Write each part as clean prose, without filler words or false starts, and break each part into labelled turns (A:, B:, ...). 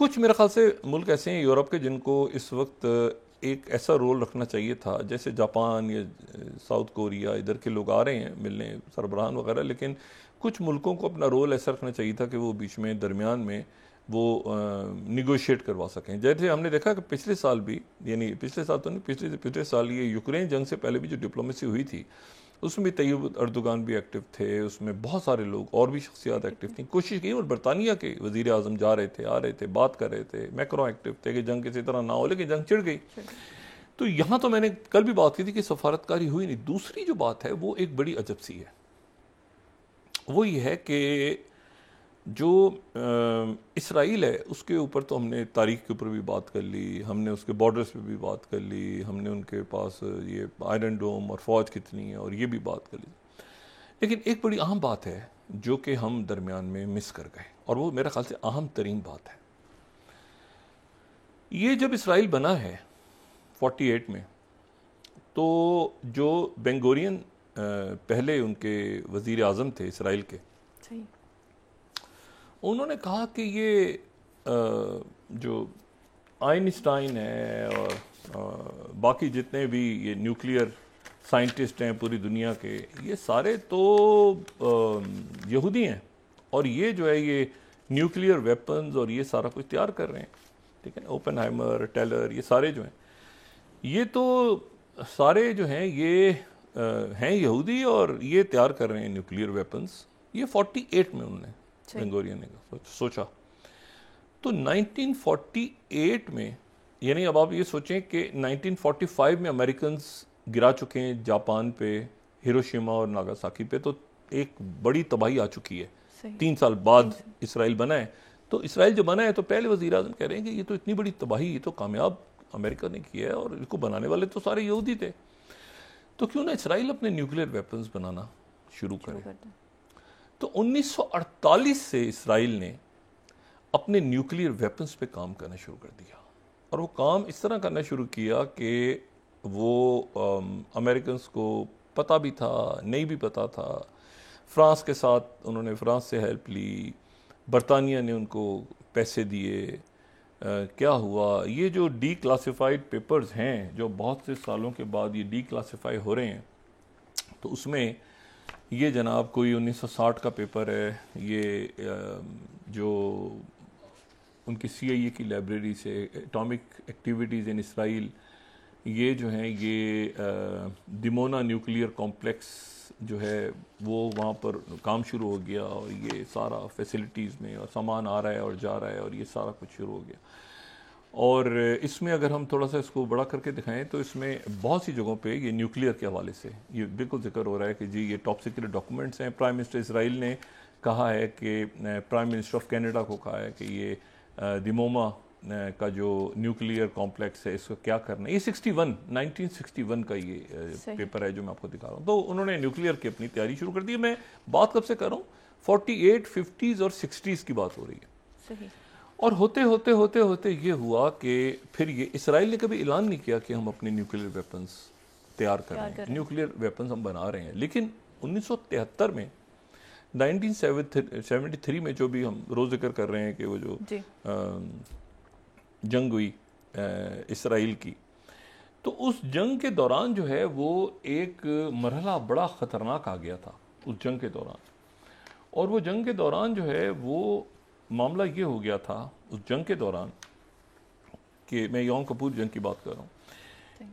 A: कुछ मेरे ख्याल से मुल्क ऐसे हैं यूरोप के जिनको इस वक्त एक ऐसा रोल रखना चाहिए था, जैसे जापान या साउथ कोरिया, इधर के लोग आ रहे हैं मिलने सरबराहान वगैरह, लेकिन कुछ मुल्कों को अपना रोल ऐसा रखना चाहिए था कि वो बीच में दरमियान में वो निगोशिएट करवा सकें। जैसे हमने देखा कि पिछले साल भी, यानी पिछले साल तो नहीं, पिछले पिछले साल ये यूक्रेन जंग से पहले भी जो डिप्लोमेसी हुई थी उसमें भी तैयब अर्दोगान भी एक्टिव थे, उसमें बहुत सारे लोग और भी शख्सियात एक्टिव थी, कोशिश की। और बरतानिया के वज़ीर आज़म जा रहे थे, आ रहे थे, बात कर रहे थे, मैक्रो एक्टिव थे कि जंग किसी तरह ना हो, लेकिन जंग चिढ़ गई। तो यहाँ तो मैंने कल भी बात की थी कि सफारतकारी हुई नहीं। दूसरी जो बात है वो एक बड़ी अजब सी है, वो ये है कि जो इसराइल है उसके ऊपर तो हमने तारीख के ऊपर भी बात कर ली, हमने उसके बॉर्डर्स पे भी बात कर ली, हमने उनके पास ये आयरन डोम और फौज कितनी है और ये भी बात कर ली। लेकिन एक बड़ी अहम बात है जो कि हम दरमियान में मिस कर गए, और वो मेरे ख्याल से अहम तरीन बात है। ये जब इसराइल बना है 48 में, तो जो बेंगोरियन पहले उनके वज़ीर आज़म थे इसराइल के, उन्होंने कहा कि ये जो आइंस्टाइन है और बाकी जितने भी ये न्यूक्लियर साइंटिस्ट हैं पूरी दुनिया के, ये सारे तो यहूदी हैं, और ये जो है ये न्यूक्लियर वेपन्स और ये सारा कुछ तैयार कर रहे हैं, ठीक है। ओपेनहाइमर, टेलर, ये सारे जो हैं, ये तो सारे जो हैं ये हैं यहूदी और ये तैयार कर रहे हैं न्यूक्लियर वेपन्स। ये 48 में उन्होंने बेंगोरियन ने सोचा। तो 1948 में, यानी अब आप ये सोचें कि 1945 में अमेरिकन गिरा चुके हैं जापान पे, हिरोशिमा और नागासाकी पे, तो एक बड़ी तबाही आ चुकी है। 3 साल बाद इसराइल बना है। तो इसराइल जो बना है तो पहले वज़ीर आज़म कह रहे हैं कि ये तो इतनी बड़ी तबाही, ये तो कामयाब अमेरिका ने किया है और इसको बनाने वाले तो सारे यहूदी थे, तो क्यों ना इसराइल अपने न्यूक्लियर वेपन्स बनाना शुरू करे। तो 1948 से इसराइल ने अपने न्यूक्लियर वेपन्स पे काम करना शुरू कर दिया, और वो काम इस तरह करना शुरू किया कि वो अमेरिकन को पता भी था, नहीं भी पता था। फ्रांस के साथ उन्होंने फ्रांस से हेल्प ली, बरतानिया ने उनको पैसे दिए। क्या हुआ, ये जो डी क्लासिफाइड पेपर्स हैं जो बहुत से सालों के बाद ये डी क्लासिफाई हो रहे हैं, तो उसमें ये जनाब कोई 1960 का पेपर है, ये जो उनकी CIA की लाइब्रेरी से, एटॉमिक एक्टिविटीज़ इन इसराइल, ये जो हैं ये दिमोना न्यूक्लियर कॉम्प्लेक्स जो है वो वहाँ पर काम शुरू हो गया, और ये सारा फैसिलिटीज़ में और सामान आ रहा है और जा रहा है, और ये सारा कुछ शुरू हो गया। और इसमें अगर हम थोड़ा सा इसको बड़ा करके दिखाएं तो इसमें बहुत सी जगहों पे ये न्यूक्लियर के हवाले से ये बिल्कुल जिक्र हो रहा है कि जी ये टॉप सीक्रेट डॉक्यूमेंट्स हैं। प्राइम मिनिस्टर इसराइल ने कहा है कि, प्राइम मिनिस्टर ऑफ कनाडा को कहा है कि ये दिमोमा का जो न्यूक्लियर कॉम्प्लेक्स है इसको क्या करना है। ये 1961 का ये पेपर है जो मैं आपको दिखा रहा हूँ। तो उन्होंने न्यूक्लियर की अपनी तैयारी शुरू कर दी है। मैं बात कब से कर रहा हूँ, 48, 50s और 60s की बात हो रही है। सही। और होते होते होते होते ये हुआ कि फिर ये इसराइल ने कभी ऐलान नहीं किया कि हम अपने न्यूक्लियर वेपन्स तैयार कर रहे हैं, न्यूक्लियर वेपन्स हम बना रहे हैं। लेकिन 1973 में, 1973 में जो भी हम रोज़ जिक्र कर रहे हैं कि वो जो जंग हुई इसराइल की, तो उस जंग के दौरान जो है वो एक मरहला बड़ा ख़तरनाक आ गया था उस जंग के दौरान। और वो जंग के दौरान जो है वो मामला ये हो गया था उस जंग के दौरान कि मैं यौम कपूर जंग की बात कर रहा हूँ।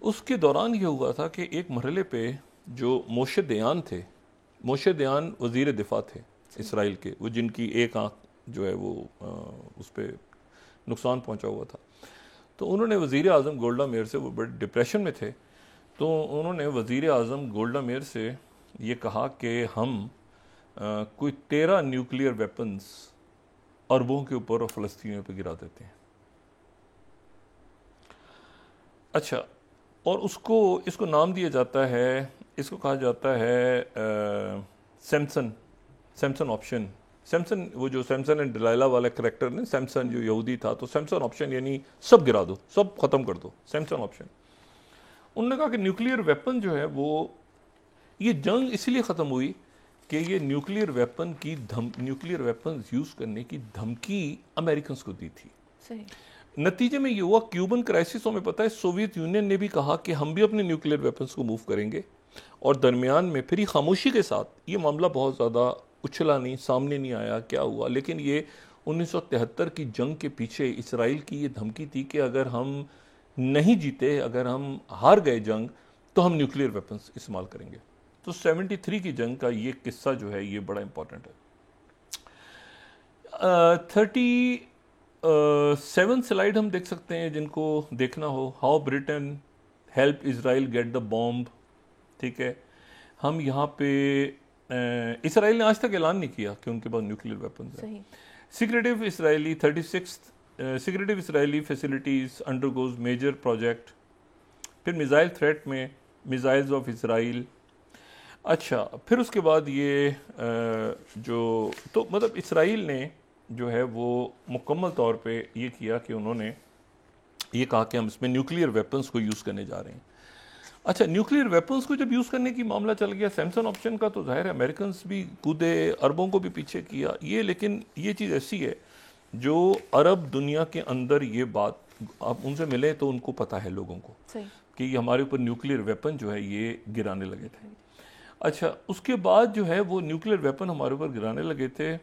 A: उसके दौरान ये हुआ था कि एक मरहले पे जो मोशे दयान थे, मोशे दयान वज़ीर दिफा थे इसराइल के, वो जिनकी एक आँख जो है वो उस पर नुकसान पहुँचा हुआ था। तो उन्होंने वज़ीर आज़म गोल्डा मेयर से, वो बड़े डिप्रेशन में थे, तो उन्होंने वज़ीर आज़म गोल्डा मेयर से ये कहा कि हम कोई 13 न्यूक्लियर वेपन्स अरबों के ऊपर और फ़लस्तीनियों पर गिरा देते हैं। अच्छा, और इसको नाम दिया जाता है, इसको कहा जाता है सैमसन ऑप्शन। सैमसन, वो जो सैमसन एंड डिलाइला वाला करैक्टर ने, सैमसन जो यहूदी था, तो सैमसन ऑप्शन यानी सब गिरा दो, सब ख़त्म कर दो, सैमसन ऑप्शन। उन्होंने कहा कि न्यूक्लियर वेपन जो है वो, ये जंग इसलिए ख़त्म हुई कि ये न्यूक्लियर वेपन यूज़ करने की धमकी अमेरिकन को दी थी।
B: सही।
A: नतीजे में ये हुआ, क्यूबन क्राइसिस में पता है सोवियत यूनियन ने भी कहा कि हम भी अपने न्यूक्लियर वेपन्स को मूव करेंगे, और दरमियान में फिर ये खामोशी के साथ, ये मामला बहुत ज़्यादा उछला नहीं, सामने नहीं आया क्या हुआ, लेकिन ये 1973 की जंग के पीछे इसराइल की ये धमकी थी कि अगर हम नहीं जीते, अगर हम हार गए जंग, तो हम न्यूक्लियर वेपन्स इस्तेमाल करेंगे। तो 73 की जंग का ये किस्सा जो है ये बड़ा इंपॉर्टेंट है। 37 स्लाइड हम देख सकते हैं जिनको देखना हो, how Britain help Israel get the bomb. ठीक है, हम यहाँ पे इसराइल ने आज तक ऐलान नहीं किया कि उनके पास न्यूक्लियर वेपन्स हैं। Secretive Israeli 36 secretive Israeli facilities undergoes major project. फिर मिसाइल थ्रेट में मिसाइल्स ऑफ इसराइल। अच्छा, फिर उसके बाद ये जो तो मतलब इसराइल ने जो है वो मुकम्मल तौर पे ये किया कि उन्होंने ये कहा कि हम इसमें न्यूक्लियर वेपन्स को यूज़ करने जा रहे हैं। अच्छा, न्यूक्लियर वेपन्स को जब यूज़ करने की मामला चल गया सैमसन ऑप्शन का, तो जाहिर है अमेरिकन भी कूदे, अरबों को भी पीछे किया ये। लेकिन ये चीज़ ऐसी है जो अरब दुनिया के अंदर ये बात, आप उनसे मिले तो उनको पता है लोगों को कि हमारे ऊपर न्यूक्लियर वेपन जो है ये गिराने लगे थे। अच्छा, उसके बाद जो है वो न्यूक्लियर वेपन हमारे ऊपर गिराने लगे थे,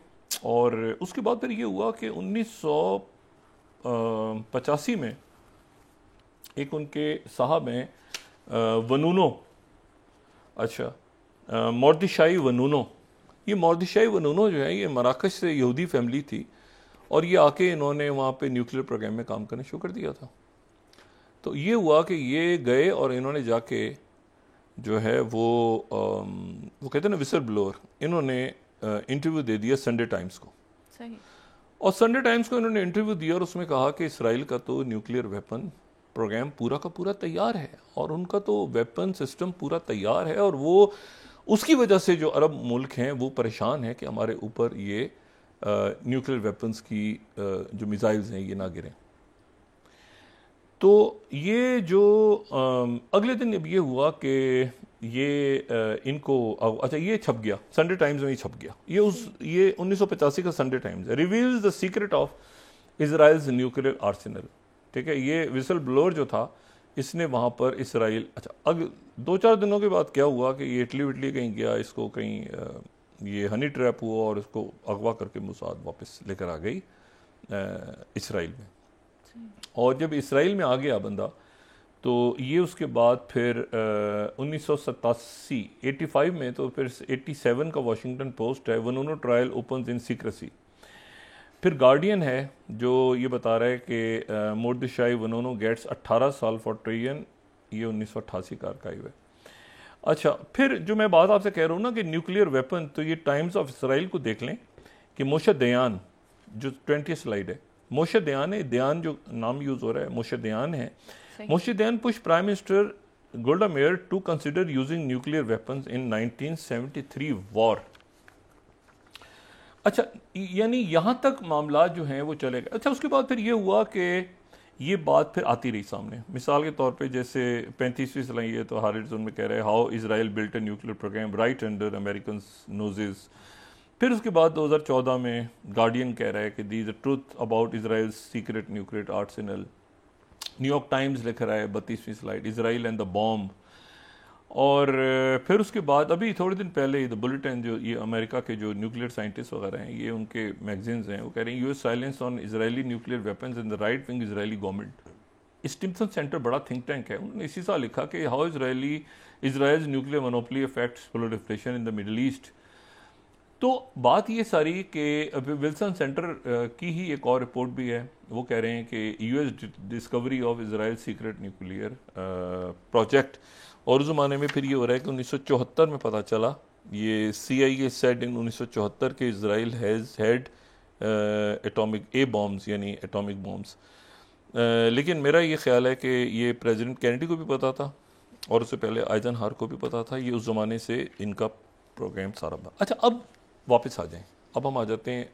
A: और उसके बाद फिर ये हुआ कि 1985 में एक उनके साहब हैं वनूनो, अच्छा मोर्दिशाई वनूनो। ये मोर्दिशाई वनूनो जो है ये मराकश से यहूदी फैमिली थी, और ये आके इन्होंने वहाँ पे न्यूक्लियर प्रोग्राम में काम करना शुरू कर दिया था। तो ये हुआ कि ये गए और इन्होंने जाके जो है वो कहते हैं ना विसल ब्लोअर, इन्होंने इंटरव्यू दे दिया संडे टाइम्स को।
B: सही।
A: और संडे टाइम्स को इन्होंने इंटरव्यू दिया और उसमें कहा कि इसराइल का तो न्यूक्लियर वेपन प्रोग्राम पूरा का पूरा तैयार है, और उनका तो वेपन सिस्टम पूरा तैयार है, और वो उसकी वजह से जो अरब मुल्क हैं वो परेशान हैं कि हमारे ऊपर ये न्यूक्लियर वेपन्स की जो मिसाइल्स हैं ये ना गिरें। तो ये जो अगले दिन अब ये हुआ कि ये इनको अच्छा ये छप गया संडे टाइम्स में, ही छप गया ये 1985 का Sunday times reveals the secret of Israel's nuclear Arsenal. ठीक है, ये विसल ब्लोअर जो था इसने वहाँ पर इसराइल, अच्छा अग 2-4 दिनों के बाद क्या हुआ कि ये इटली विटली कहीं गया, इसको कहीं ये हनी ट्रैप हुआ और इसको अगवा करके मोसाद वापस लेकर आ गई इसराइल में। और जब इसराइल में आ गया बंदा, तो ये उसके बाद फिर 1987 में, तो फिर 87 का वॉशिंगटन पोस्ट है, वनूनो ट्रायल ओपन्स इन सीक्रेसी। फिर गार्डियन है जो ये बता रहा है कि मोर्दिशाई वनूनो गेट्स 18 साल फॉर ट्रेजन, ये 1988 का आर्काइव है। अच्छा, फिर जो मैं बात आपसे कह रहा हूँ ना कि न्यूक्लियर वेपन, तो ये टाइम्स ऑफ इसराइल को देख लें कि मोशे दयान जो 20 स्लाइड है, मोशे दयान है, दयान जो नाम यूज हो रहा है मोशे दयान है। Moshe Dayan push prime minister Golda Meir to consider using nuclear weapons in 1973 war. अच्छा, यानी यहाँ तक मामला जो हैं वो चले गए। अच्छा, उसके बाद फिर ये हुआ कि ये बात फिर आती रही सामने, मिसाल के तौर पे जैसे 35वीं स्लाइड है तो हारिस उनमें कह रहे हैं how Israel built a nuclear program right under American noses. फिर उसके बाद 2014 में गार्डियन कह रहा है कि the the truth about Israel secret nuclear arsenal. New York Times लिख रहा है 32वीं slide Israel and the bomb. और फिर उसके बाद अभी थोड़े दिन पहले ही द बुलेटिन, जो ये अमेरिका के जो न्यूक्लियर साइंटिस्ट वगैरह हैं, ये उनके मैगजीन्स हैं, वो कह रहे हैं US silence on Israeli nuclear weapons in the right wing Israeli government. Stimson centre बड़ा थिंक टैंक है, उन्होंने इसी साल लिखा कि how Israel's nuclear monopoly affects proliferation in the middle east. तो बात ये सारी कि विल्सन सेंटर की ही एक और रिपोर्ट भी है, वो कह रहे हैं कि US discovery of Israel secret nuclear project. और उस ज़माने में फिर ये हो रहा है कि 1974 में पता चला, ये CIA सेड इन 1974 के Israel has had atomic A bombs, यानी एटॉमिक बॉम्ब्स। लेकिन मेरा ये ख्याल है कि ये प्रेसिडेंट कैनेडी को भी पता था और उससे पहले आइजनहावर को भी पता था, ये उस ज़माने से इनका प्रोग्राम सारा बना। अच्छा, अब वापस आ जाएं, अब हम आ जाते हैं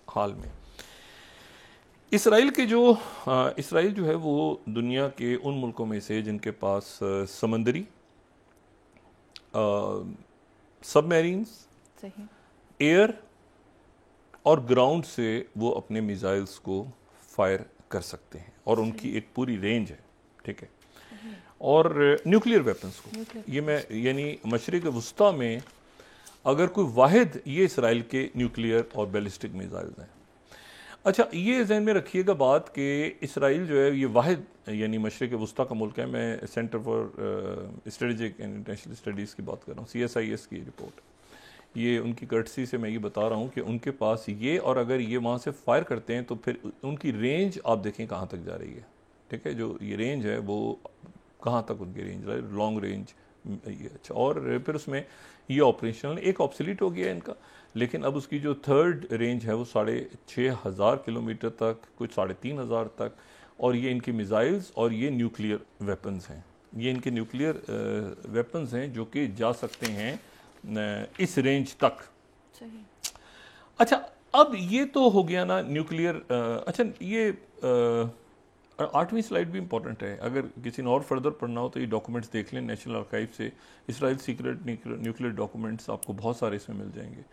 A: हाल में। इसराइल के जो इसराइल जो है वो दुनिया के उन मुल्कों में से जिनके पास समंदरी सबमरीन्स, एयर और ग्राउंड से वो अपने मिसाइल्स को फायर कर सकते हैं और उनकी एक पूरी रेंज है, ठीक है। और न्यूक्लियर वेपन्स को ये मैं यानी मशरिक़ वस्ता में अगर कोई वाहिद ये इसराइल के न्यूक्लियर और बैलिस्टिक मिसाइल्स हैं। अच्छा, ये जहन में रखिएगा बात कि इसराइल जो है ये वाहिद यानी मशरिक़ वस्ता का मुल्क है। मैं centre for strategic and international studies की बात कर रहा हूँ, CSIS की रिपोर्ट। ये उनकी कर्टसी से मैं ये बता रहा हूँ कि उनके पास ये, और अगर ये वहाँ से फायर करते हैं तो फिर उनकी रेंज आप देखें कहाँ तक जा रही है, ठीक है। जो ये रेंज है वो कहाँ तक उनकी रेंज है, लॉन्ग रेंज ये। अच्छा, और फिर उसमें ये ऑपरेशनल एक ऑब्सोलीट हो गया है इनका, लेकिन अब उसकी जो थर्ड रेंज है वो 6,500 किलोमीटर तक, कुछ 3,500 तक। और ये इनकी मिसाइल्स और ये न्यूक्लियर वेपन्स हैं, ये इनके न्यूक्लियर वेपन्स हैं जो कि जा सकते हैं इस रेंज तक।
B: सही।
A: अच्छा, अब ये तो हो गया ना न्यूक्लियर। अच्छा, ये 8वीं स्लाइड भी इंपॉर्टेंट है, अगर किसी ने और फर्दर पढ़ना हो तो ये डॉक्यूमेंट्स देख लें नेशनल आर्काइव से। इसराइल सीक्रेट न्यूक्लियर डॉक्यूमेंट्स आपको बहुत सारे इसमें मिल जाएंगे।